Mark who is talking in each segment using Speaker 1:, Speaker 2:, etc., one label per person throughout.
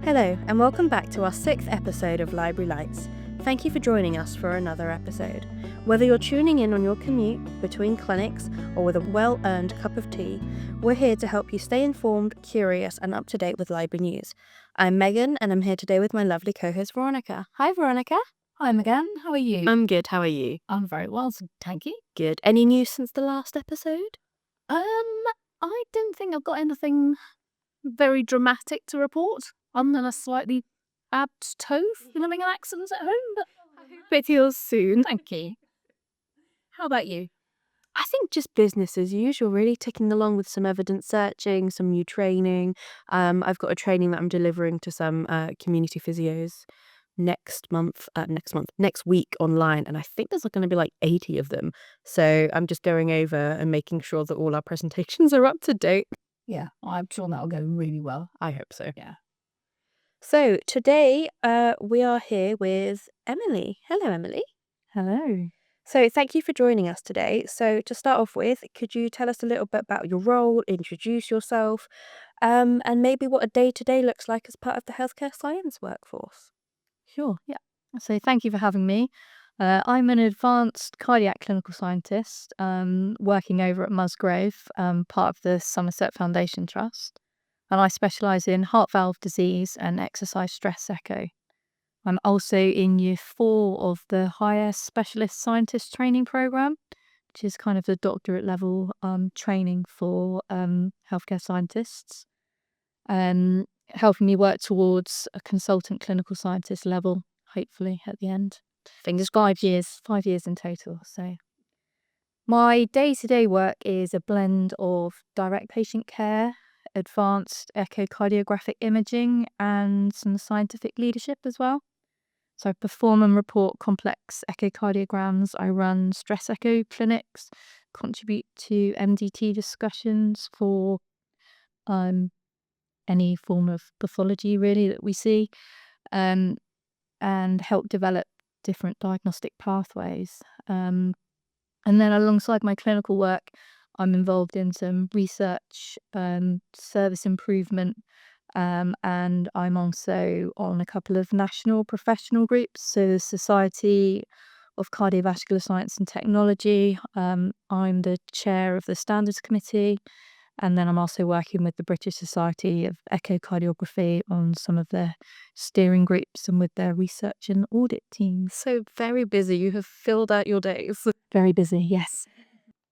Speaker 1: Hello, and welcome back to our 6th episode of Library Lights. Thank you for joining us for another episode. Whether you're tuning in on your commute, between clinics, or with a well-earned cup of tea, we're here to help you stay informed, curious, and up to date with library news. I'm Megan, and I'm here today with my lovely co-host Veronica. Hi, Veronica.
Speaker 2: Hi, Megan. How are you?
Speaker 1: I'm good. How are you?
Speaker 2: I'm very well, thank you.
Speaker 1: Good. Any news since the last episode?
Speaker 2: I don't think I've got anything very dramatic to report, other than a slightly apt toe filming an accident at home, but
Speaker 1: I hope it heals soon.
Speaker 2: thank you. How about you?
Speaker 1: I think just business as usual, really, ticking along with some evidence searching, some new training. I've got a training that I'm delivering to some community physios next week online, and I think there's going to be like 80 of them. So I'm just going over and making sure that all our presentations are up to date.
Speaker 2: Yeah, I'm sure that'll go really well.
Speaker 1: I hope so.
Speaker 2: Yeah.
Speaker 1: So today we are here with Emily. Hello, Emily.
Speaker 2: Hello.
Speaker 1: So thank you for joining us today. So to start off with, could you tell us a little bit about your role, introduce yourself, and maybe what a day-to-day looks like as part of the healthcare science workforce?
Speaker 2: Sure, yeah. So thank you for having me. I'm an advanced cardiac clinical scientist working over at Musgrave, part of the Somerset Foundation Trust. And I specialise in heart valve disease and exercise stress echo. I'm also in year 4 of the higher specialist scientist training programme, which is kind of the doctorate level training for healthcare scientists, helping me work towards a consultant clinical scientist level, hopefully at the end.
Speaker 1: Fingers
Speaker 2: 5 years in total. So my day-to-day work is a blend of direct patient care, advanced echocardiographic imaging, and some scientific leadership as well. So I perform and report complex echocardiograms. I run stress echo clinics, contribute to MDT discussions for any form of pathology really that we see, and help develop different diagnostic pathways. And then alongside my clinical work, I'm involved in some research, service improvement, and I'm also on a couple of national professional groups. So the Society of Cardiovascular Science and Technology, I'm the chair of the Standards Committee, and then I'm also working with the British Society of Echocardiography on some of their steering groups and with their research and audit teams.
Speaker 1: So very busy. You have filled out your days.
Speaker 2: Very busy, yes.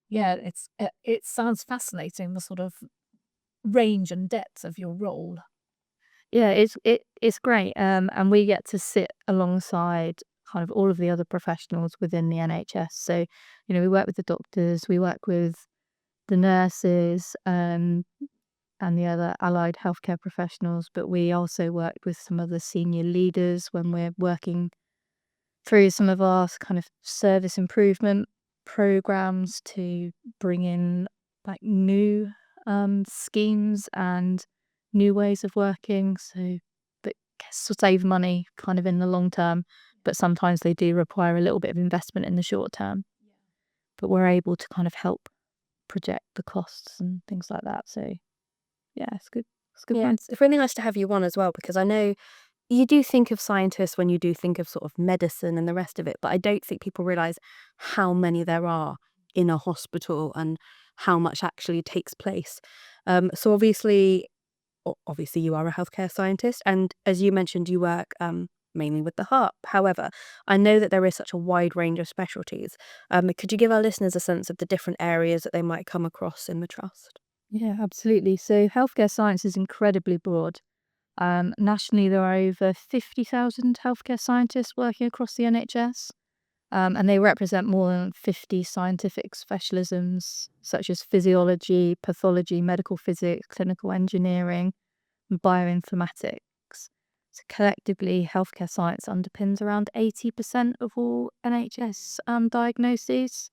Speaker 2: Yeah, it sounds fascinating, the sort of range and depth of your role.
Speaker 1: Yeah, it's great, and we get to sit alongside kind of all of the other professionals within the NHS. So, we work with the doctors, we work with the nurses, and the other allied healthcare professionals, but we also work with some of the senior leaders when we're working through some of our kind of service improvement programs to bring in like new schemes and new ways of working, so that save money kind of in the long term, but sometimes they do require a little bit of investment in the short term. But we're able to kind of help project the costs and things like that. So yeah, it's good. It's good.
Speaker 2: Yeah,
Speaker 1: It's really nice to have you on as well, because I know you do think of scientists when you do think of sort of medicine and the rest of it, but I don't think people realise how many there are in a hospital and how much actually takes place. So obviously you are a healthcare scientist, and as you mentioned, you work mainly with the heart. However, I know that there is such a wide range of specialties. Could you give our listeners a sense of the different areas that they might come across in the trust?
Speaker 2: yeah, absolutely. So healthcare science is incredibly broad. Nationally, there are over 50,000 healthcare scientists working across the NHS, and they represent more than 50 scientific specialisms such as physiology, pathology, medical physics, clinical engineering, and bioinformatics. So collectively, healthcare science underpins around 80% of all NHS diagnoses.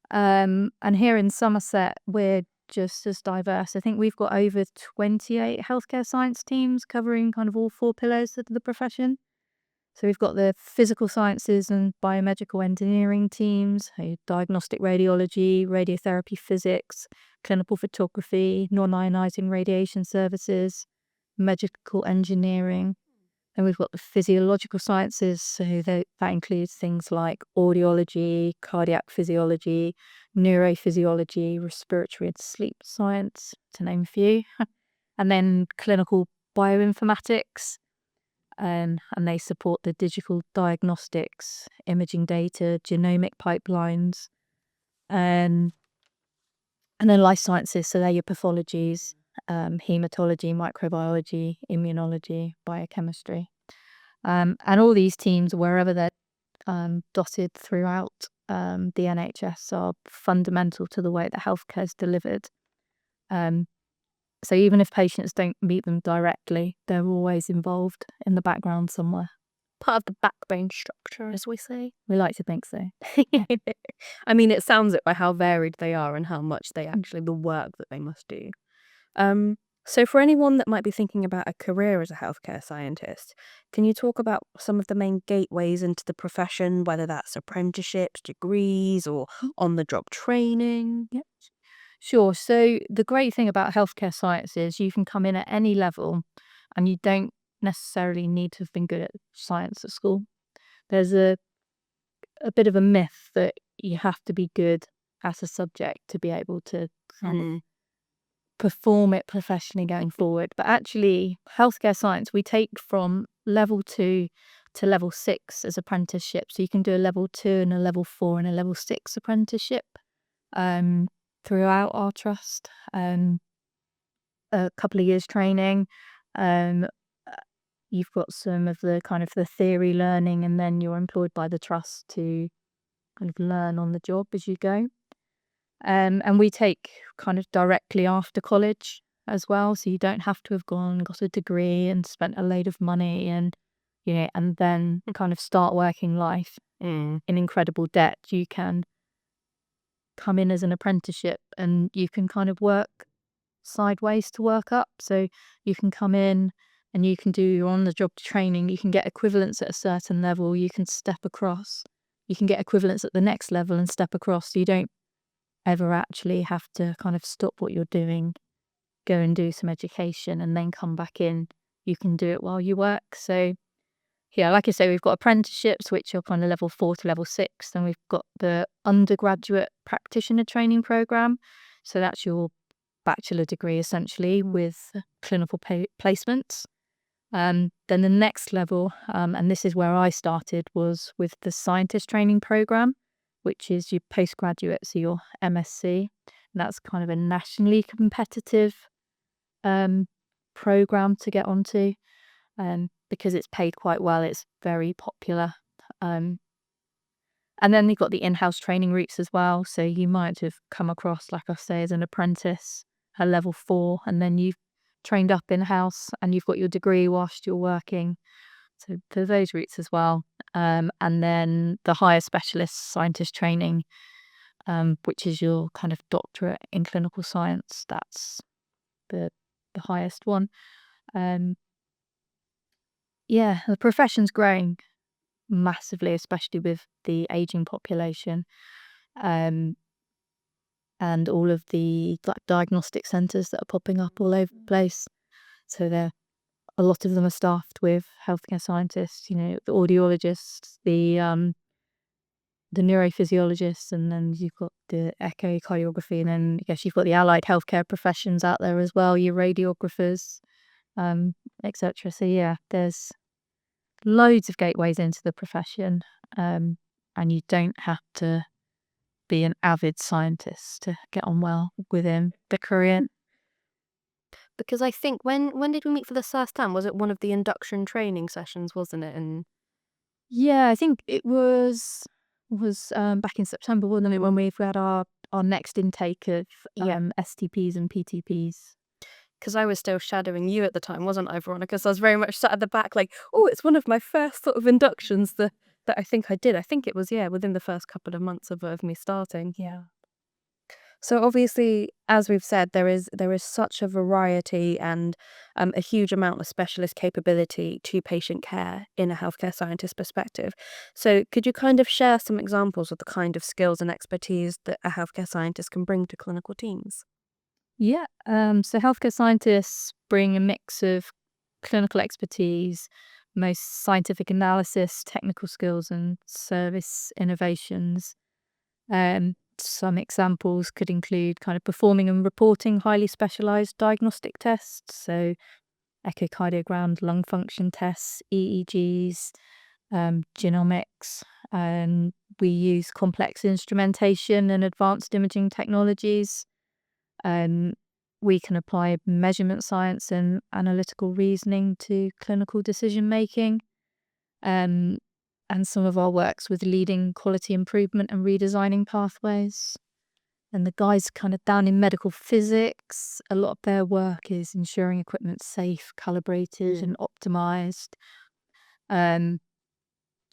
Speaker 2: And here in Somerset, we're just as diverse. I think we've got over 28 healthcare science teams covering kind of all 4 pillars of the profession. So we've got the physical sciences and biomedical engineering teams, diagnostic radiology, radiotherapy physics, clinical photography, non-ionizing radiation services,
Speaker 1: medical engineering. Then we've got the physiological sciences, so that includes things like audiology, cardiac physiology, neurophysiology, respiratory and sleep science, to name a few. And then clinical bioinformatics, and they support the digital diagnostics, imaging data, genomic pipelines, and then life sciences, so they're your pathologies, hematology, microbiology, immunology, biochemistry. And all these teams, wherever they're dotted throughout the NHS, are fundamental to the way that healthcare is delivered. So even if patients don't meet them directly, they're always involved in the background somewhere.
Speaker 2: Part of the backbone structure, as we say.
Speaker 1: We like to think so.
Speaker 2: I mean, it sounds it by how varied they are and how much they actually, the work that they must do. So for anyone that might be thinking about a career as a healthcare scientist, can you talk about some of the main gateways into the profession, whether that's apprenticeships, degrees, or on-the-job training?
Speaker 1: Yep. Sure. So the great thing about healthcare science is you can come in at any level and you don't necessarily need to have been good at science at school. There's a bit of a myth that you have to be good at a subject to be able to kind of perform it professionally going forward. But actually, healthcare science, we take from level 2 to level 6 as apprenticeship. So you can do a level 2 and a level 4 and a level 6 apprenticeship throughout our trust. A couple of years training. You've got some of the kind of the theory learning, and then you're employed by the trust to kind of learn on the job as you go. And we take kind of directly after college as well, so you don't have to have got a degree and spent a load of money and and then kind of start working life in incredible debt. You can come in as an apprenticeship and you can kind of work sideways to work up. So you can come in and you can do your on-the-job training. You can get equivalents at a certain level. You can step across. You can get equivalents at the next level and step across. So you don't ever actually have to kind of stop what you're doing, go and do some education and then come back in. You can do it while you work. So yeah, like I say, we've got apprenticeships, which are kind of level 4 to level 6. Then we've got the undergraduate practitioner training program. So that's your bachelor degree essentially with clinical placements. Then the next level, and this is where I started, was with the scientist training program, which is your postgraduate, so your MSc. And that's kind of a nationally competitive program to get onto, because it's paid quite well. It's very popular. And then you've got the in-house training routes as well. So you might have come across, like I say, as an apprentice, a level 4, and then you've trained up in-house and you've got your degree whilst you're working. So for those routes as well. And then the higher specialist scientist training, which is your kind of doctorate in clinical science. That's the highest one. Yeah, the profession's growing massively, especially with the aging population. And all of the diagnostic centres that are popping up all over the place. So a lot of them are staffed with healthcare scientists, the audiologists, the neurophysiologists, and then you've got the echocardiography, and then I guess you've got the allied healthcare professions out there as well, your radiographers, etc. So yeah, there's loads of gateways into the profession, and you don't have to be an avid scientist to get on well within the career.
Speaker 2: Because I think when did we meet for the first time? Was it one of the induction training sessions, wasn't it? And
Speaker 1: Yeah, I think it was back in September, wasn't it, when we've had our next intake of STPs and PTPs.
Speaker 2: because I was still shadowing you at the time, wasn't I, Veronica? So I was very much sat at the back like, oh, it's one of my first sort of inductions that I think I did. I think it was, within the first couple of months of me starting.
Speaker 1: Yeah.
Speaker 2: So obviously, as we've said, there is such a variety and a huge amount of specialist capability to patient care in a healthcare scientist perspective. So could you kind of share some examples of the kind of skills and expertise that a healthcare scientist can bring to clinical teams?
Speaker 1: Yeah. So healthcare scientists bring a mix of clinical expertise, most scientific analysis, technical skills, and service innovations. Some examples could include kind of performing and reporting highly specialized diagnostic tests, so echocardiogram, lung function tests, EEGs, genomics. And we use complex instrumentation and advanced imaging technologies. We can apply measurement science and analytical reasoning to clinical decision making. And some of our works with leading quality improvement and redesigning pathways. And the guys kind of down in medical physics, a lot of their work is ensuring equipment's safe, calibrated, and optimized. And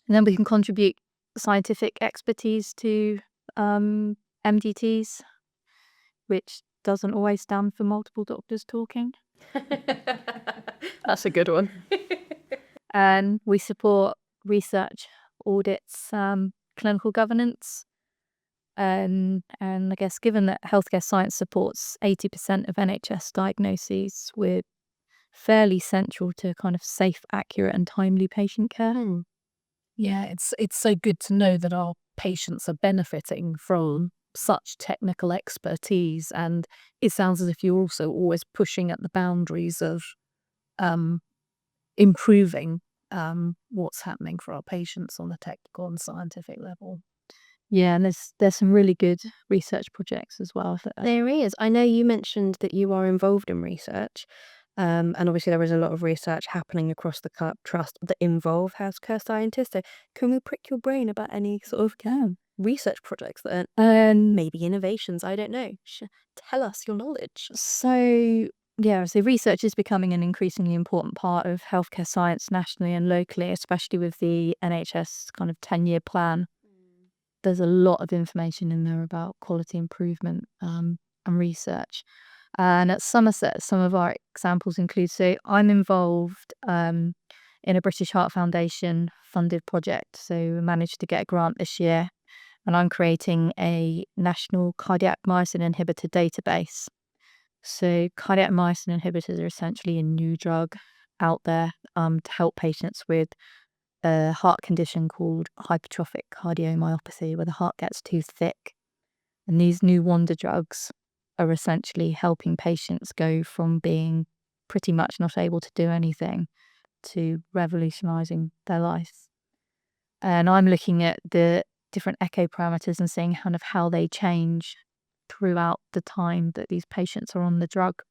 Speaker 1: then we can contribute scientific expertise to MDTs, which doesn't always stand for multiple doctors talking.
Speaker 2: That's a good one.
Speaker 1: And we support research, audits, clinical governance. And I guess given that healthcare science supports 80% of NHS diagnoses, we're fairly central to kind of safe, accurate, and timely patient care.
Speaker 2: Yeah, it's so good to know that our patients are benefiting from such technical expertise, and it sounds as if you're also always pushing at the boundaries of improving what's happening for our patients on a technical and scientific level.
Speaker 1: Yeah, and there's some really good research projects as well.
Speaker 3: There is. I know you mentioned that you are involved in research, and obviously there is a lot of research happening across the trust that involve healthcare scientists. So can we prick your brain about any sort of research projects that are maybe innovations? I don't know. Tell us your knowledge.
Speaker 1: So research is becoming an increasingly important part of healthcare science nationally and locally, especially with the NHS kind of 10-year plan. There's a lot of information in there about quality improvement and research. And at Somerset, some of our examples include, so I'm involved in a British Heart Foundation funded project. So we managed to get a grant this year, and I'm creating a national cardiac myosin inhibitor database. So cardiac myosin inhibitors are essentially a new drug out there to help patients with a heart condition called hypertrophic cardiomyopathy, where the heart gets too thick. And these new wonder drugs are essentially helping patients go from being pretty much not able to do anything to revolutionizing their life. And I'm looking at the different echo parameters and seeing kind of how they change throughout the time that these patients are on the drug.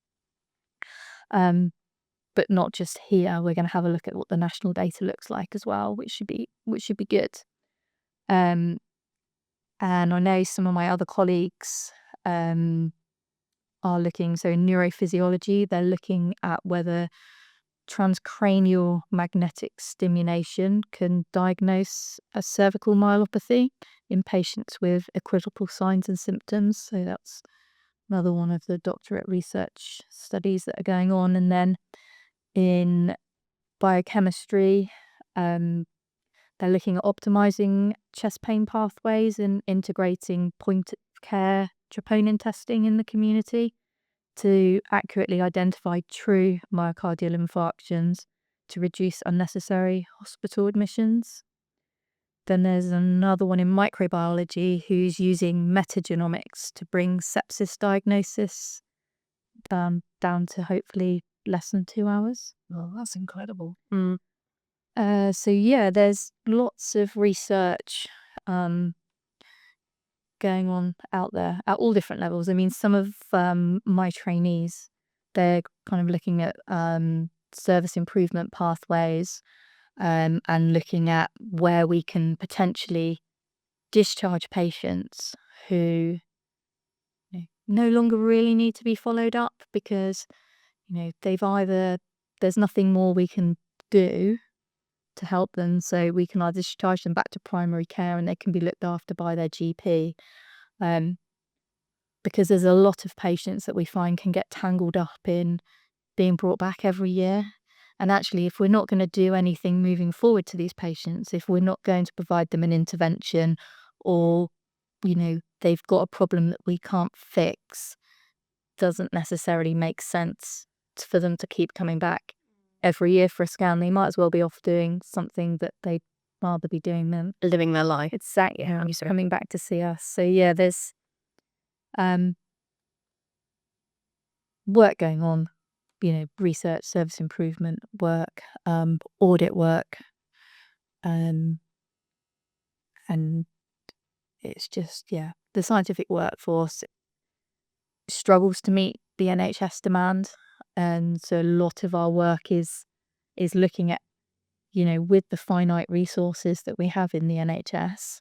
Speaker 1: But not just here. We're going to have a look at what the national data looks like as well, which should be good. And I know some of my other colleagues are looking. So in neurophysiology, they're looking at whether transcranial magnetic stimulation can diagnose a cervical myelopathy in patients with equivocal signs and symptoms. So that's another one of the doctorate research studies that are going on. And then in biochemistry, they're looking at optimizing chest pain pathways and integrating point of care troponin testing in the community to accurately identify true myocardial infarctions to reduce unnecessary hospital admissions. Then there's another one in microbiology who's using metagenomics to bring sepsis diagnosis down to hopefully less than 2 hours.
Speaker 2: Oh, that's incredible.
Speaker 1: So yeah, there's lots of research going on out there at all different levels. I mean, some of my trainees, they're kind of looking at service improvement pathways and looking at where we can potentially discharge patients who no longer really need to be followed up because there's nothing more we can do to help them, so we can either discharge them back to primary care and they can be looked after by their GP, because there's a lot of patients that we find can get tangled up in being brought back every year. And actually, if we're not going to do anything moving forward to these patients, if we're not going to provide them an intervention, or they've got a problem that we can't fix, doesn't necessarily make sense for them to keep coming back every year for a scan, they might as well be off doing something that they'd rather be doing than
Speaker 3: Living their life.
Speaker 1: exactly coming back to see us. So yeah, there's work going on, research, service improvement work, audit work, and it's just, the scientific workforce struggles to meet the NHS demand, and so a lot of our work is looking at, with the finite resources that we have in the NHS,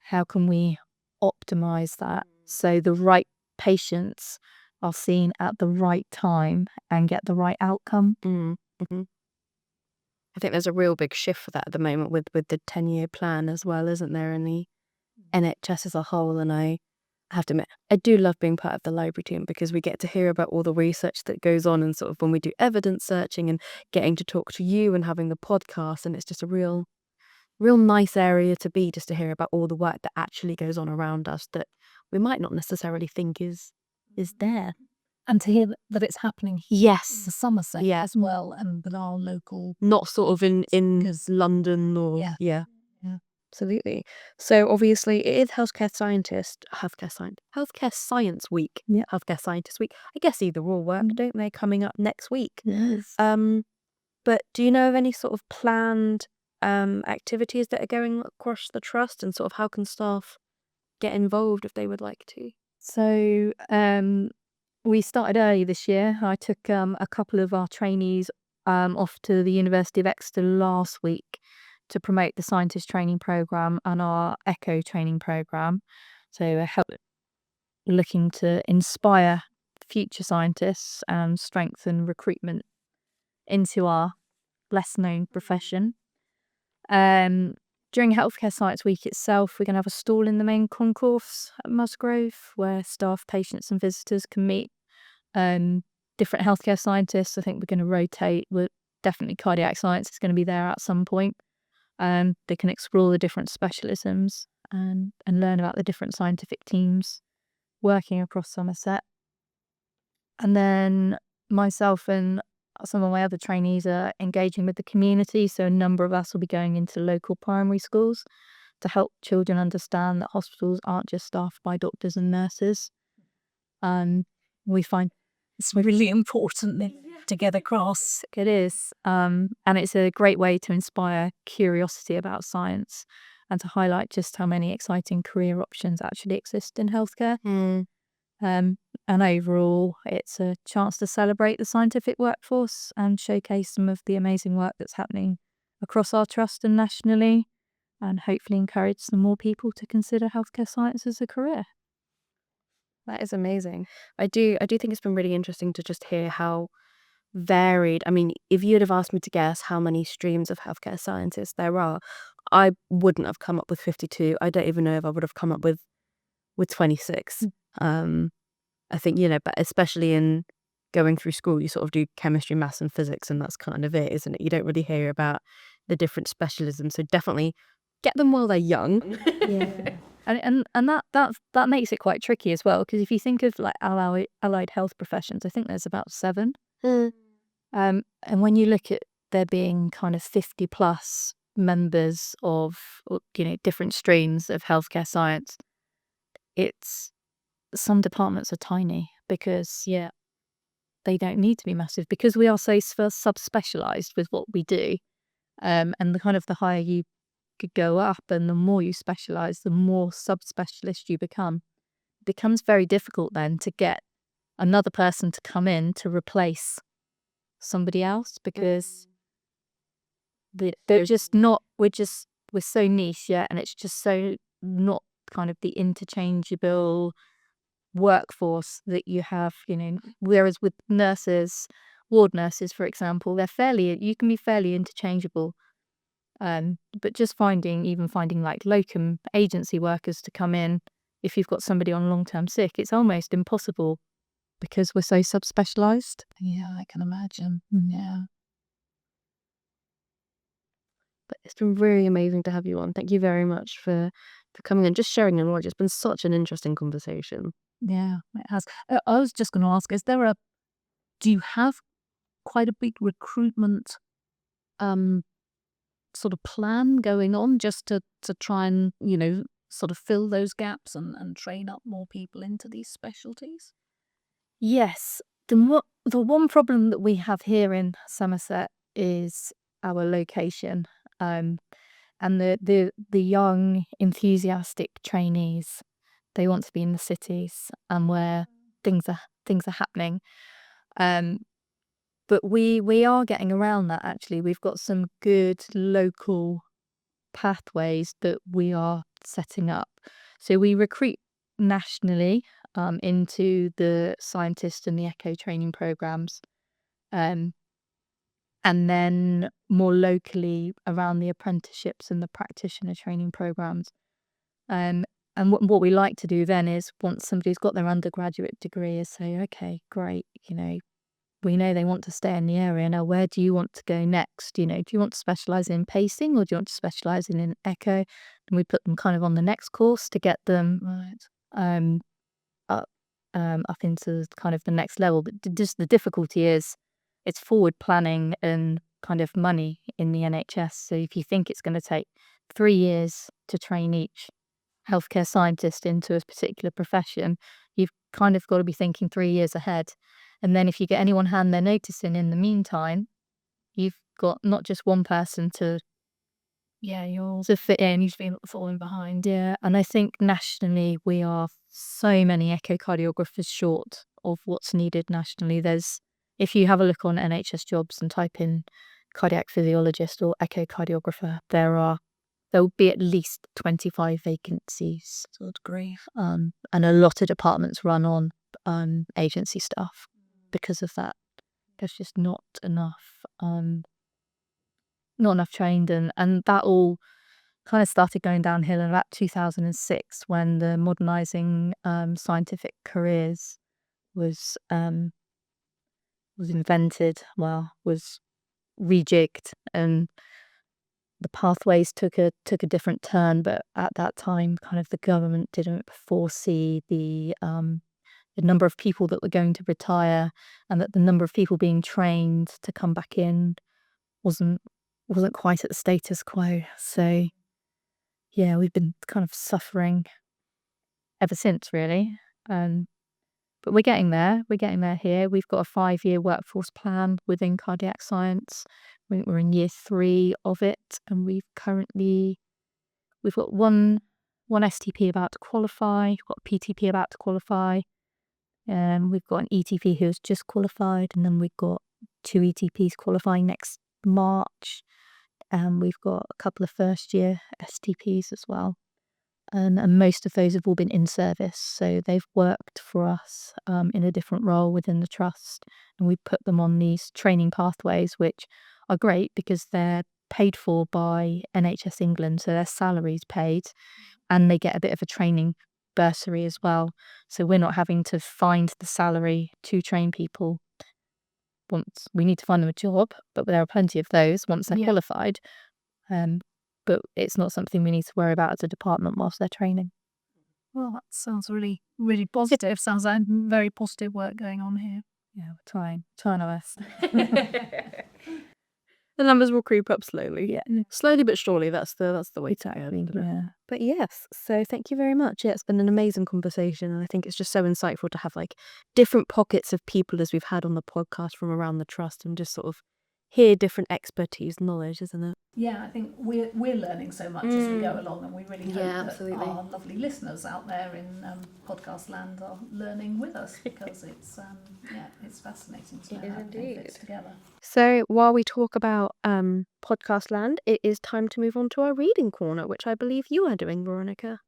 Speaker 1: how can we optimize that so the right patients are seen at the right time and get the right outcome.
Speaker 3: Mm-hmm. I think there's a real big shift for that at the moment with the 10-year plan as well, isn't there, in the NHS as a whole. And I have to admit, I do love being part of the library team because we get to hear about all the research that goes on, and sort of when we do evidence searching and getting to talk to you and having the podcast, and it's just a real nice area to be, just to hear about all the work that actually goes on around us that we might not necessarily think is there.
Speaker 2: And to hear that it's happening
Speaker 3: Yes.
Speaker 2: in Somerset
Speaker 3: Yeah.
Speaker 2: as well, and with our local,
Speaker 3: Not sort of in London or
Speaker 2: Yeah.
Speaker 3: Absolutely. So obviously it is Healthcare Science Week.
Speaker 1: Yeah.
Speaker 3: Healthcare Scientist Week. I guess either or work, don't they, coming up next week?
Speaker 1: Yes.
Speaker 3: But do you know of any sort of planned activities that are going across the trust, and sort of how can staff get involved if they would like to?
Speaker 1: So we started early this year. I took a couple of our trainees off to the University of Exeter last week to promote the scientist training programme and our echo training programme. So looking to inspire future scientists and strengthen recruitment into our less known profession. During Healthcare Science Week itself, we're going to have a stall in the main concourse at Musgrove where staff, patients and visitors can meet different healthcare scientists. I think we're going to rotate. Definitely cardiac science is going to be there at some point. They can explore the different specialisms and learn about the different scientific teams working across Somerset. And then myself and some of my other trainees are engaging with the community. So a number of us will be going into local primary schools to help children understand that hospitals aren't just staffed by doctors and nurses. We find
Speaker 2: it's really important to get across.
Speaker 1: it is. And it's a great way to inspire curiosity about science and to highlight just how many exciting career options actually exist in healthcare. And overall, it's a chance to celebrate the scientific workforce and showcase some of the amazing work that's happening across our trust and nationally, and hopefully encourage some more people to consider healthcare science as a career.
Speaker 3: That is amazing. I do think it's been really interesting to just hear how varied. I mean, if you'd have asked me to guess how many streams of healthcare scientists there are, I wouldn't have come up with 52. I don't even know if I would have come up with 26. I think, but especially in going through school, you sort of do chemistry, maths and physics, and that's kind of it, isn't it? You don't really hear about the different specialisms. So definitely get them while they're young.
Speaker 1: Yeah. And that makes it quite tricky as well, because if you think of like allied health professions, I think there's about 7. And when you look at there being kind of 50 plus members of different streams of healthcare science, some departments are tiny because they don't need to be massive, because we are so subspecialized with what we do, and the higher you could go up and the more you specialize, the more subspecialist you become. It becomes very difficult then to get another person to come in to replace somebody else, because they're just not. We're so niche, and it's just so not kind of the interchangeable workforce that you have, whereas with nurses, ward nurses, for example, you can be fairly interchangeable. But just finding like locum agency workers to come in, if you've got somebody on long-term sick, it's almost impossible because we're so subspecialized.
Speaker 2: Yeah, I can imagine. Yeah.
Speaker 3: But it's been really amazing to have you on. Thank you very much for coming and just sharing your knowledge. It's been such an interesting conversation.
Speaker 2: Yeah, it has. I was just going to ask, do you have quite a big recruitment sort of plan going on just to try and, sort of fill those gaps and train up more people into these specialties?
Speaker 1: Yes. The one problem that we have here in Somerset is our location. And the young, enthusiastic trainees, they want to be in the cities and where things are happening. Um, but we are getting around that actually. We've got some good local pathways that we are setting up. So we recruit nationally into the scientist and the echo training programs. Um, and then more locally around the apprenticeships and the practitioner training programs. And what we like to do then is once somebody's got their undergraduate degree is say, okay, great, we know they want to stay in the area. Now, where do you want to go next? Do you want to specialise in pacing or do you want to specialise in an echo? And we put them kind of on the next course to get them up up into kind of the next level. But just the difficulty is it's forward planning and kind of money in the NHS. So if you think it's going to take 3 years to train each healthcare scientist into a particular profession, you've kind of got to be thinking 3 years ahead. And then if you get anyone hand their notice in the meantime, you've got not just one person to fit in.
Speaker 2: You've been falling behind.
Speaker 1: Yeah, and I think nationally we are so many echocardiographers short of what's needed nationally. If you have a look on NHS jobs and type in cardiac physiologist or echocardiographer, there'll be at least 25 vacancies.
Speaker 2: Good grief.
Speaker 1: And a lot of departments run on agency staff because of that. There's just not enough trained, and that all kind of started going downhill in about 2006 when the modernising scientific careers was invented, was rejigged, and the pathways took a different turn. But at that time, kind of the government didn't foresee the number of people that were going to retire, and that the number of people being trained to come back in wasn't quite at the status quo. So yeah, we've been kind of suffering ever since, really. But we're getting there. We're getting there here. We've got a 5-year workforce plan within cardiac science. We're in year 3 of it, and we've got one STP about to qualify. We've got a PTP about to qualify, and we've got an ETP who's just qualified, and then we've got 2 ETPs qualifying next March, and we've got a couple of first-year STPs as well. And most of those have all been in service, so they've worked for us in a different role within the trust, and we put them on these training pathways, which are great because they're paid for by NHS England, so their salary's paid, and they get a bit of a training bursary as well. So we're not having to find the salary to train people. Once we need to find them a job, but there are plenty of those once they're qualified. But it's not something we need to worry about as a department whilst they're training.
Speaker 2: Well, that sounds really, really positive. Sounds like very positive work going on here.
Speaker 1: Yeah, we're trying our best.
Speaker 3: The numbers will creep up slowly.
Speaker 1: Yeah.
Speaker 3: Slowly but surely, that's the way to go.
Speaker 1: Yeah.
Speaker 3: But yes, so thank you very much. Yeah, it's been an amazing conversation, and I think it's just so insightful to have like different pockets of people as we've had on the podcast from around the trust and just sort of hear different expertise, knowledge, isn't it?
Speaker 2: Yeah, I think we're learning so much as we go along, and we really hope that
Speaker 3: absolutely.
Speaker 2: our lovely listeners out there in podcast land are learning with us, because it's fascinating to know how everything fits together.
Speaker 3: So while we talk about podcast land, it is time to move on to our reading corner, which I believe you are doing, Veronica.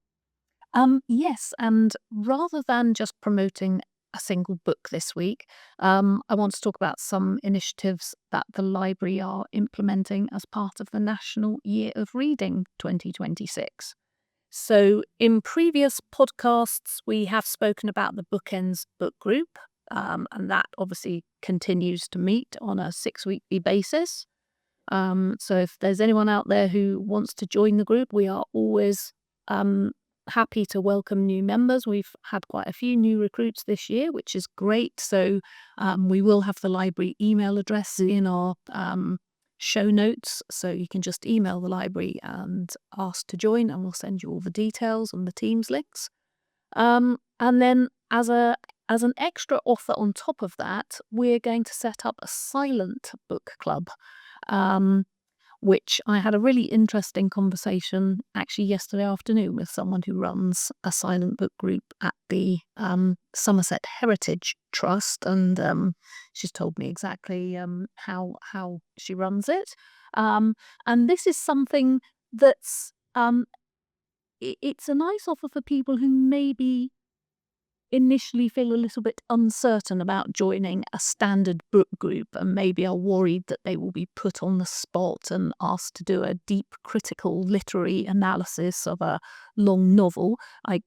Speaker 2: Yes, and rather than just promoting a single book this week, I want to talk about some initiatives that the library are implementing as part of the National Year of Reading 2026. So in previous podcasts, we have spoken about the Bookends Book Group, and that obviously continues to meet on a 6-weekly basis. So if there's anyone out there who wants to join the group, we are always happy to welcome new members. We've had quite a few new recruits this year, which is great. So we will have the library email address in our show notes, so you can just email the library and ask to join, and we'll send you all the details and the Teams links. And then as an extra offer on top of that, we're going to set up a silent book club, which I had a really interesting conversation actually yesterday afternoon with someone who runs a silent book group at the Somerset Heritage Trust, and she's told me exactly how she runs it. And this is something that's it's a nice offer for people who maybe initially feel a little bit uncertain about joining a standard book group and maybe are worried that they will be put on the spot and asked to do a deep critical literary analysis of a long novel. I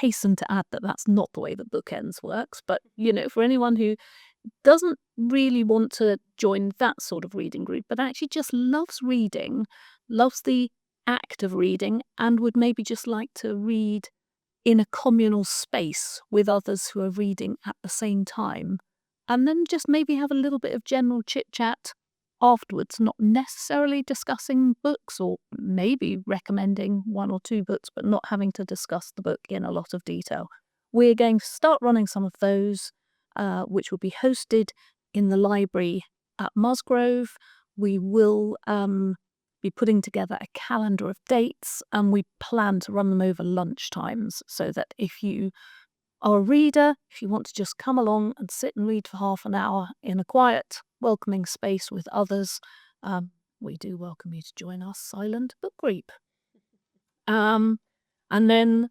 Speaker 2: hasten to add that that's not the way that Bookends works, but for anyone who doesn't really want to join that sort of reading group, but actually just loves reading, loves the act of reading, and would maybe just like to read in a communal space with others who are reading at the same time, and then just maybe have a little bit of general chit-chat afterwards, not necessarily discussing books, or maybe recommending one or two books, but not having to discuss the book in a lot of detail. We're going to start running some of those, which will be hosted in the library at Musgrove. We will be putting together a calendar of dates, and we plan to run them over lunchtimes, so that if you are a reader, if you want to just come along and sit and read for half an hour in a quiet, welcoming space with others, we do welcome you to join our silent book group. And then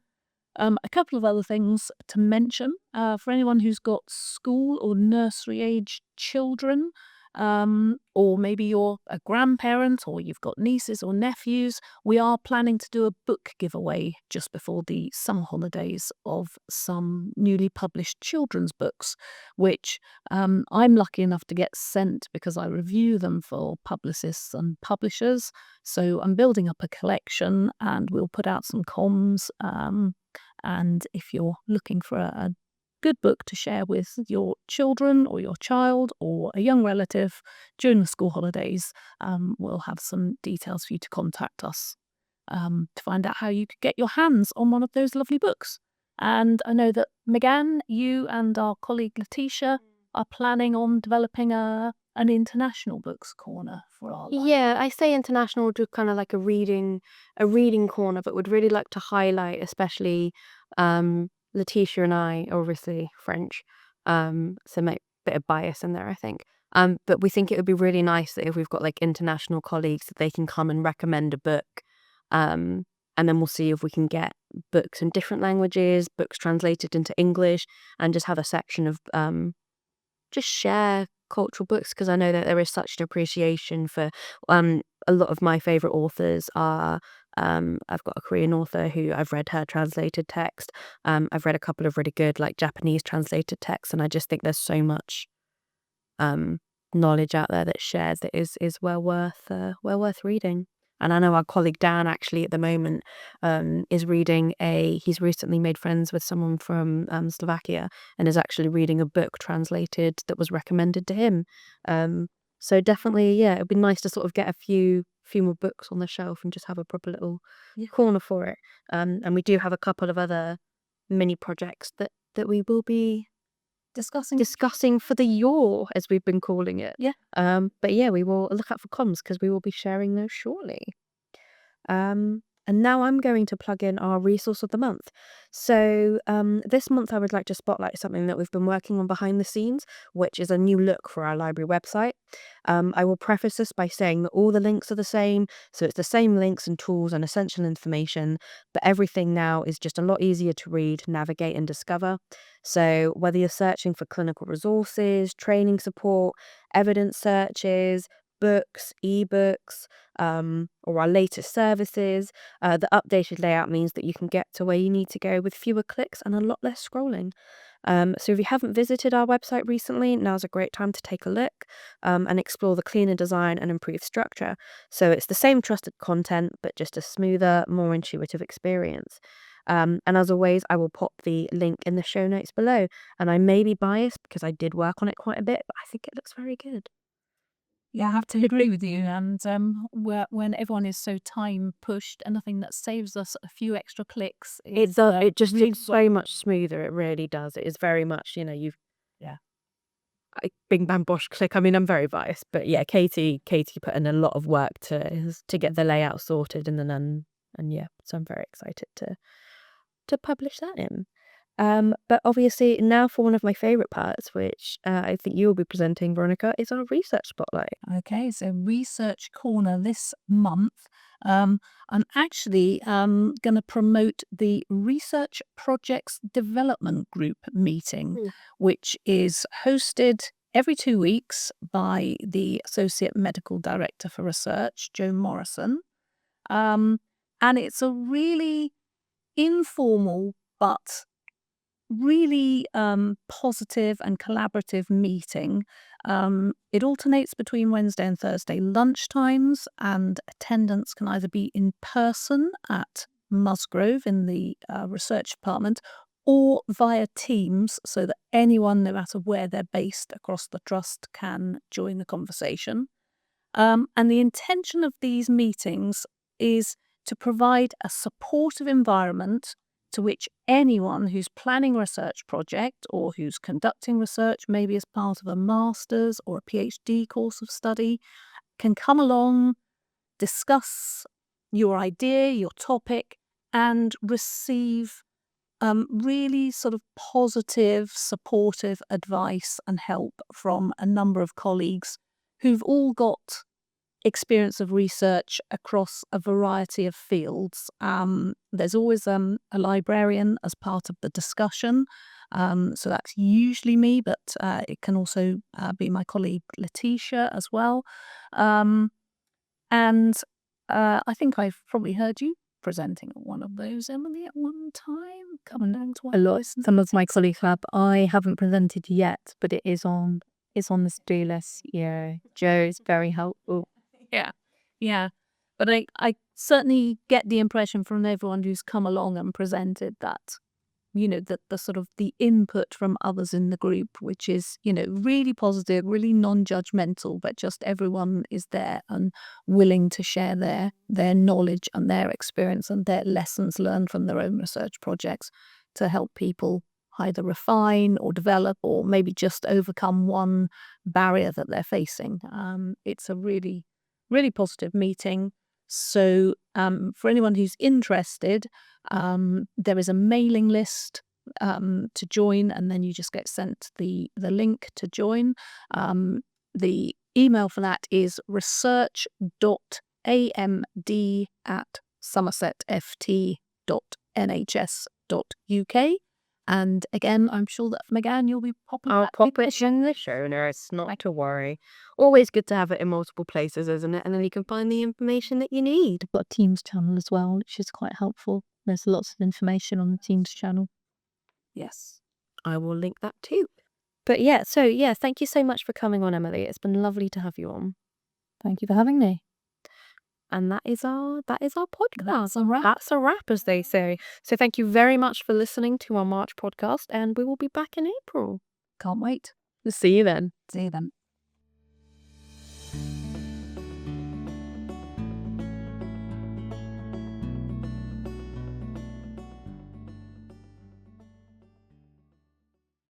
Speaker 2: a couple of other things to mention for anyone who's got school or nursery age children, or maybe you're a grandparent or you've got nieces or nephews. We are planning to do a book giveaway just before the summer holidays of some newly published children's books, which I'm lucky enough to get sent because I review them for publicists and publishers. So I'm building up a collection, and we'll put out some comms. And if you're looking for a good book to share with your children or your child or a young relative during the school holidays, we'll have some details for you to contact us to find out how you could get your hands on one of those lovely books. And I know that, Megan, you and our colleague Letitia are planning on developing an international books corner for our library.
Speaker 3: Yeah, I say international, just kind of like a reading corner, but would really like to highlight, especially Letitia and I are obviously French, so a bit of bias in there, I think. But we think it would be really nice that if we've got like international colleagues, that they can come and recommend a book, and then we'll see if we can get books in different languages, books translated into English, and just have a section of just share cultural books, because I know that there is such an appreciation for a lot of my favorite authors are I've got a Korean author who I've read her translated text. I've read a couple of really good like Japanese translated texts, and I just think there's so much knowledge out there that shares that is well worth reading. And I know our colleague Dan actually at the moment is reading he's recently made friends with someone from Slovakia, and is actually reading a book translated that was recommended to him. So definitely, yeah, it'd be nice to sort of get a few more books on the shelf and just have a proper little corner for it. And we do have a couple of other mini projects that we will be discussing for the yaw, as we've been calling it.
Speaker 2: Yeah.
Speaker 3: But yeah, we will look out for comms, because we will be sharing those shortly. And now I'm going to plug in our resource of the month. So this month I would like to spotlight something that we've been working on behind the scenes, which is a new look for our library website. I will preface this by saying that all the links are the same, so it's the same links and tools and essential information, but everything now is just a lot easier to read, navigate and discover. So whether you're searching for clinical resources, training support, evidence searches, books, ebooks, or our latest services, the updated layout means that you can get to where you need to go with fewer clicks and a lot less scrolling. So if you haven't visited our website recently, now's a great time to take a look and explore the cleaner design and improved structure. So it's the same trusted content, but just a smoother, more intuitive experience. And as always, I will pop the link in the show notes below. And I may be biased because I did work on it quite a bit, but I think it looks very good.
Speaker 2: Yeah, I have to agree with you. And when everyone is so time pushed, anything that saves us a few extra clicks,
Speaker 3: It just looks so much smoother. It really does. It is very much, bing bang bosh click. I mean, I'm very biased, but yeah, Katie put in a lot of work to get the layout sorted, and then so I'm very excited to publish that in. But obviously now for one of my favourite parts, which I think you will be presenting, Veronica, is our research spotlight.
Speaker 2: Okay, so Research Corner this month. I'm actually going to promote the Research Projects Development Group meeting, which is hosted every 2 weeks by the Associate Medical Director for Research, Jo Morrison. And it's a really informal but really positive and collaborative meeting. It alternates between Wednesday and Thursday lunchtimes, and attendance can either be in person at Musgrove in the research department or via Teams, so that anyone, no matter where they're based across the trust, can join the conversation. And the intention of these meetings is to provide a supportive environment to which anyone who's planning a research project or who's conducting research, maybe as part of a master's or a PhD course of study, can come along, discuss your idea, your topic, and receive really sort of positive, supportive advice and help from a number of colleagues who've all got experience of research across a variety of fields. There's always a librarian as part of the discussion. So that's usually me, but it can also be my colleague Letitia as well. And I think I've probably heard you presenting at one of those, Emily, at one time, coming down to
Speaker 1: A lot. Some of my colleagues have. I haven't presented yet, but it is on the to-do list. Yeah, Jo is very helpful.
Speaker 2: Yeah. But I certainly get the impression from everyone who's come along and presented that, that the sort of the input from others in the group, which is, really positive, really non-judgmental, but just everyone is there and willing to share their knowledge and their experience and their lessons learned from their own research projects to help people either refine or develop or maybe just overcome one barrier that they're facing. It's a really, really positive meeting. So for anyone who's interested, there is a mailing list to join, and then you just get sent the link to join. The email for that is research.amd@somersetft.nhs.uk. And again, I'm sure that Megan, you'll be popping
Speaker 3: I'll
Speaker 2: that
Speaker 3: pop it in the show notes, not to worry. Always good to have it in multiple places, isn't it? And then you can find the information that you need.
Speaker 1: I've got a Teams channel as well, which is quite helpful. There's lots of information on the Teams channel.
Speaker 2: Yes.
Speaker 3: I will link that too. But thank you so much for coming on, Emily. It's been lovely to have you on.
Speaker 1: Thank you for having me.
Speaker 3: And that is our podcast.
Speaker 2: That's a wrap.
Speaker 3: That's a wrap, as they say. So thank you very much for listening to our March podcast, and we will be back in April.
Speaker 2: Can't wait.
Speaker 3: See you then.
Speaker 2: See you then.